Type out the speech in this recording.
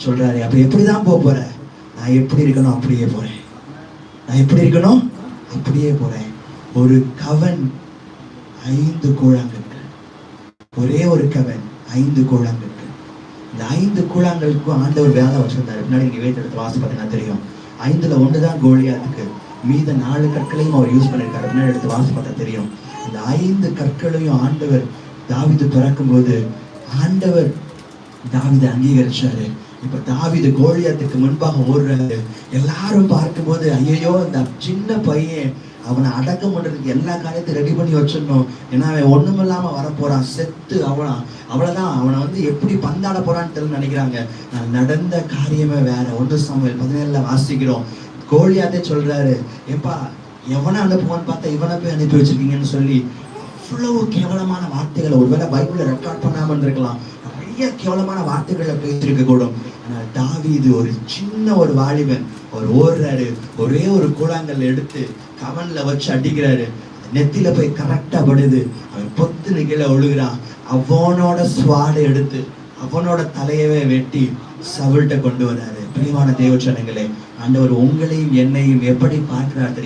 சொல்றாரு, அப்ப எப்படிதான் போற? நான் எப்படி இருக்கணும் அப்படியே போறேன். நான் எப்படி இருக்கணும் அப்படியே போறேன். ஒரு கவன் 5 கூழாங்கற்கள், ஒரே ஒரு கவன் 5 கூழாங்கற்கள். இந்த 5 கூழாங்கலுக்கும் ஆண்டவர் வேலை வச்சிருந்தாரு. பின்னாடி நீங்க வேத எடுத்து வாசி பார்த்தீங்கன்னா தெரியும். 5ல 1 தான் கோலியாத்துக்கு, மீத 4 கற்களையும் அவர் யூஸ் பண்ணிருக்காரு. பின்னாடி எடுத்து வாசி பார்த்தா தெரியும். இந்த 5 கற்களையும் ஆண்டவர் தாவீது பிறக்கும் போது ஆண்டவர் தாவீதை அங்கீகரிச்சாரு. இப்ப தாவீது கோலியாத்துக்கு முன்பாக ஓடுறாரு. எல்லாரும் பார்க்கும்போது ஐயோ இந்த சின்ன பையன், அவனை அடக்கம் பண்றதுக்கு எல்லா காரியத்தையும் ரெடி பண்ணி வச்சிடணும். ஏன்னா அவன் ஒண்ணுமில்லாம வரப்போறான், செத்து அவ்வளவுதான், அவனை எப்படி பந்தாட போறான்னு தெரியல நினைக்கிறாங்க. நடந்த காரியமே வேற. 1 சாமுவேல் 17 வாசிக்கிறோம். கோலியாத்தே சொல்றாரு, ஏப்பா எவனை அனுப்புவான்னு பார்த்தா இவனை போய் அனுப்பி வச்சிருக்கீங்கன்னு சொல்லி அவ்வளவு கேவலமான வார்த்தைகளை, ஒருவேளை பைபிள்ல ரெக்கார்ட் பண்ணாம இருந்திருக்கலாம், நிறைய கேவலமான வார்த்தைகளை பேசியிருக்க கூடும். ஆனால் தாவீது ஒரு சின்ன ஒரு வாலிபன், அவர் ஓடுறாரு, ஒரே ஒரு கூழாங்கல்ல எடுத்து கவன்ல வச்சு அடிக்கிறாரு. நெத்தில போய் கரெக்டா படுது. அவன் பொத்து நிகழ ஒழுகிறான். அவனோட ஸ்வாடை எடுத்து அவனோட தலையவே வெட்டி சவுல்ட்ட கொண்டு வராரு. பிரியமான தேவ ஜனங்களே, ஆண்டவர் உங்களையும் என்னையும் எப்படி பார்க்கிறார்?